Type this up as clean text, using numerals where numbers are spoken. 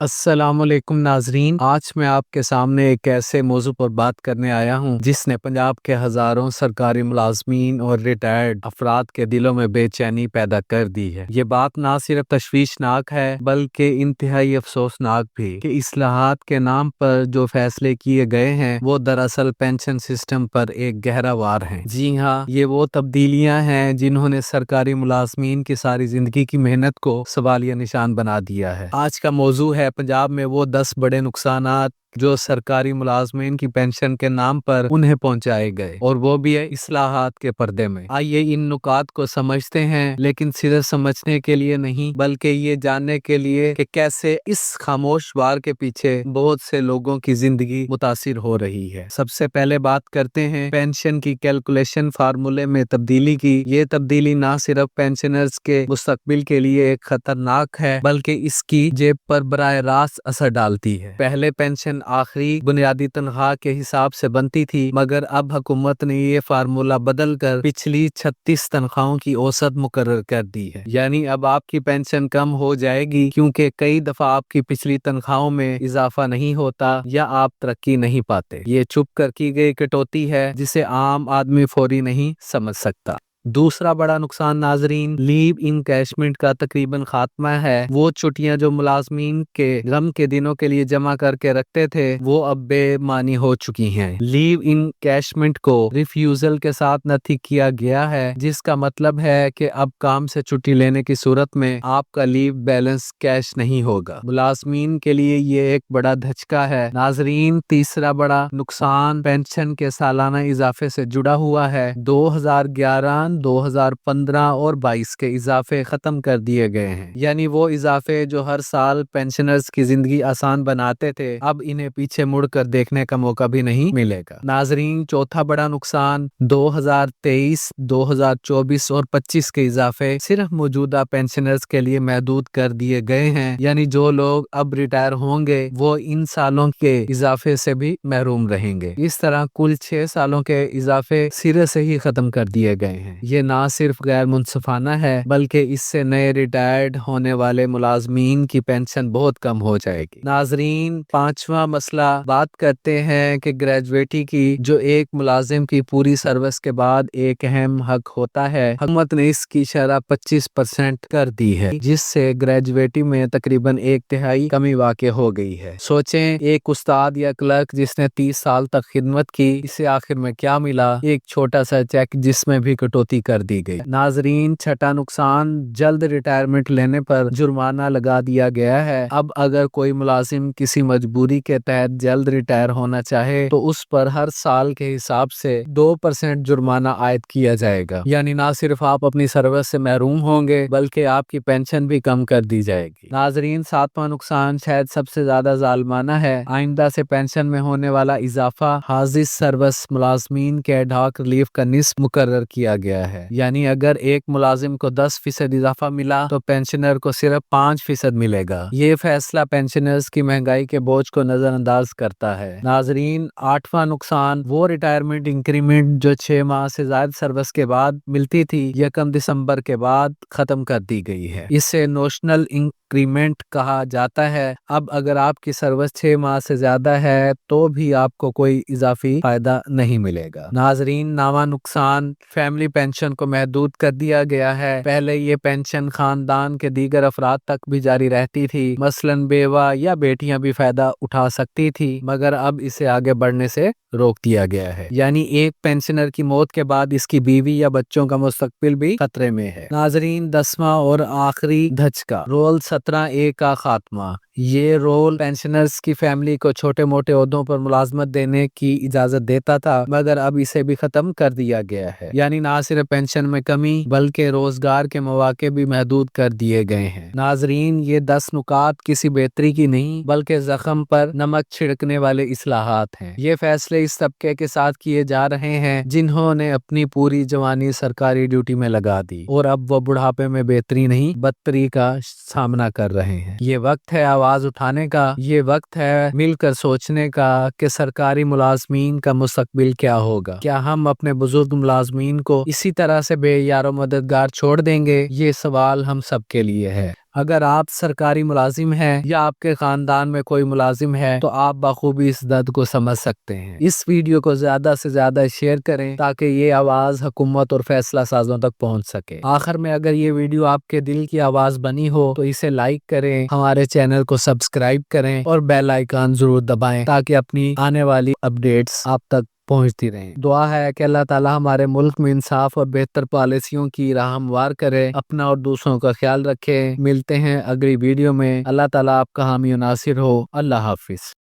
السلام علیکم ناظرین، آج میں آپ کے سامنے ایک ایسے موضوع پر بات کرنے آیا ہوں جس نے پنجاب کے ہزاروں سرکاری ملازمین اور ریٹائرڈ افراد کے دلوں میں بے چینی پیدا کر دی ہے۔ یہ بات نہ صرف تشویشناک ہے بلکہ انتہائی افسوسناک بھی کہ اصلاحات کے نام پر جو فیصلے کیے گئے ہیں وہ دراصل پینشن سسٹم پر ایک گہرا وار ہیں۔ جی ہاں، یہ وہ تبدیلیاں ہیں جنہوں نے سرکاری ملازمین کی ساری زندگی کی محنت کو سوالیہ نشان بنا دیا ہے۔ آج کا موضوع ہے پنجاب میں وہ 10 بڑے نقصانات جو سرکاری ملازمین کی پینشن کے نام پر انہیں پہنچائے گئے، اور وہ بھی ہے اصلاحات کے پردے میں۔ آئیے ان نکات کو سمجھتے ہیں، لیکن صرف سمجھنے کے لیے نہیں بلکہ یہ جاننے کے لیے کہ کیسے اس خاموش وار کے پیچھے بہت سے لوگوں کی زندگی متاثر ہو رہی ہے۔ سب سے پہلے بات کرتے ہیں پینشن کی کیلکولیشن فارمولے میں تبدیلی کی۔ یہ تبدیلی نہ صرف پینشنرز کے مستقبل کے لیے ایک خطرناک ہے بلکہ اس کی جیب پر براہ راست اثر ڈالتی ہے۔ پہلے پینشن آخری بنیادی تنخواہ کے حساب سے بنتی تھی، مگر اب حکومت نے یہ فارمولہ بدل کر پچھلی 36 تنخواہوں کی اوسط مقرر کر دی ہے۔ یعنی اب آپ کی پینشن کم ہو جائے گی کیونکہ کئی دفعہ آپ کی پچھلی تنخواہوں میں اضافہ نہیں ہوتا یا آپ ترقی نہیں پاتے۔ یہ چھپ کر کی گئی کٹوتی ہے جسے عام آدمی فوری نہیں سمجھ سکتا۔ دوسرا بڑا نقصان ناظرین، لیو انکیشمنٹ کا تقریباً خاتمہ ہے۔ وہ چھٹیاں جو ملازمین کے غم کے دنوں کے لیے جمع کر کے رکھتے تھے وہ اب بے معنی ہو چکی ہیں۔ لیو انکیشمنٹ کو ریفیوزل کے ساتھ نفی کیا گیا ہے، جس کا مطلب ہے کہ اب کام سے چھٹی لینے کی صورت میں آپ کا لیو بیلنس کیش نہیں ہوگا۔ ملازمین کے لیے یہ ایک بڑا دھچکا ہے۔ ناظرین، تیسرا بڑا نقصان پینشن کے سالانہ اضافے سے جڑا ہوا ہے۔ 2011 2015 اور 22 کے اضافے ختم کر دیے گئے ہیں، یعنی وہ اضافے جو ہر سال پینشنرز کی زندگی آسان بناتے تھے اب انہیں پیچھے مڑ کر دیکھنے کا موقع بھی نہیں ملے گا۔ ناظرین، چوتھا بڑا نقصان 2023 2024 اور 25 کے اضافے صرف موجودہ پینشنرز کے لیے محدود کر دیے گئے ہیں، یعنی جو لوگ اب ریٹائر ہوں گے وہ ان سالوں کے اضافے سے بھی محروم رہیں گے۔ اس طرح کل 6 سالوں کے اضافے سرے سے ہی ختم کر دیے گئے ہیں۔ یہ نہ صرف غیر منصفانہ ہے بلکہ اس سے نئے ریٹائرڈ ہونے والے ملازمین کی پینشن بہت کم ہو جائے گی۔ ناظرین، پانچواں مسئلہ بات کرتے ہیں کہ گریجویٹی کی، جو ایک ملازم کی پوری سروس کے بعد ایک اہم حق ہوتا ہے۔ حکومت نے اس کی شرح 25% کر دی ہے، جس سے گریجویٹی میں تقریباً 1/3 کمی واقع ہو گئی ہے۔ سوچیں، ایک استاد یا کلرک جس نے 30 سال تک خدمت کی، اسے آخر میں کیا ملا؟ ایک چھوٹا سا چیک جس میں بھی کٹوتی کر دی گئی۔ ناظرین، چھٹا نقصان، جلد ریٹائرمنٹ لینے پر جرمانہ لگا دیا گیا ہے۔ اب اگر کوئی ملازم کسی مجبوری کے تحت جلد ریٹائر ہونا چاہے تو اس پر ہر سال کے حساب سے 2% جرمانہ عائد کیا جائے گا، یعنی نہ صرف آپ اپنی سروس سے محروم ہوں گے بلکہ آپ کی پینشن بھی کم کر دی جائے گی۔ ناظرین، ساتواں نقصان شاید سب سے زیادہ ظالمانہ ہے۔ آئندہ سے پینشن میں ہونے والا اضافہ حاضر سروس ملازمین کے ایڈ ہاک ریلیف کا نصف مقرر کیا گیا ہے، یعنی اگر ایک ملازم کو 10% اضافہ ملا تو پینشنر کو صرف 5% ملے گا۔ یہ فیصلہ پینشنرز کی مہنگائی کے بوجھ کو نظر انداز کرتا ہے۔ ناظرین، آٹھواں نقصان، وہ ریٹائرمنٹ انکریمنٹ جو 6 ماہ سے زائد سروس کے بعد ملتی تھی 1 دسمبر کے بعد ختم کر دی گئی ہے۔ اسے نوشنل انکریمنٹ کہا جاتا ہے۔ اب اگر آپ کی سروس 6 ماہ سے زیادہ ہے تو بھی آپ کو کوئی اضافی فائدہ نہیں ملے گا۔ ناظرین، نواں نقصان، فیملی پینشن کو محدود کر دیا گیا ہے۔ پہلے یہ پینشن خاندان کے دیگر افراد تک بھی جاری رہتی تھی، مثلاً بیوہ یا بیٹیاں بھی فائدہ اٹھا سکتی تھی، مگر اب اسے آگے بڑھنے سے روک دیا گیا ہے، یعنی ایک پینشنر کی موت کے بعد اس کی بیوی یا بچوں کا مستقبل بھی خطرے میں ہے۔ ناظرین، 10واں اور آخری دھچکا، رول 17A کا خاتمہ۔ یہ رول پینشنرز کی فیملی کو چھوٹے موٹے عہدوں پر ملازمت دینے کی اجازت دیتا تھا، مگر اب اسے بھی ختم کر دیا گیا ہے، یعنی نہ صرف پینشن میں کمی بلکہ روزگار کے مواقع بھی محدود کر دیے گئے ہیں۔ ناظرین، یہ 10 نکات کسی بہتری کی نہیں بلکہ زخم پر نمک چھڑکنے والے اصلاحات ہیں۔ یہ فیصلے اس طبقے کے ساتھ کیے جا رہے ہیں جنہوں نے اپنی پوری جوانی سرکاری ڈیوٹی میں لگا دی اور اب وہ بڑھاپے میں بہتری نہیں بدتری کا سامنا کر رہے ہیں۔ یہ وقت ہے آواز اٹھانے کا، یہ وقت ہے مل کر سوچنے کا کہ سرکاری ملازمین کا مستقبل کیا ہوگا۔ کیا ہم اپنے بزرگ ملازمین کو اسی طرح سے بے یار و مددگار چھوڑ دیں گے؟ یہ سوال ہم سب کے لیے ہے۔ اگر آپ سرکاری ملازم ہیں یا آپ کے خاندان میں کوئی ملازم ہے تو آپ بخوبی اس درد کو سمجھ سکتے ہیں۔ اس ویڈیو کو زیادہ سے زیادہ شیئر کریں تاکہ یہ آواز حکومت اور فیصلہ سازوں تک پہنچ سکے۔ آخر میں اگر یہ ویڈیو آپ کے دل کی آواز بنی ہو تو اسے لائک کریں، ہمارے چینل کو سبسکرائب کریں اور بیل آئیکن ضرور دبائیں تاکہ اپنی آنے والی اپڈیٹس آپ تک پہنچتی رہیں۔ دعا ہے کہ اللہ تعالی ہمارے ملک میں انصاف اور بہتر پالیسیوں کی راہ ہموار کرے، اپنا اور دوسروں کا خیال رکھے۔ ملتے ہیں اگلی ویڈیو میں۔ اللہ تعالی آپ کا حامی و ناصر ہو۔ اللہ حافظ۔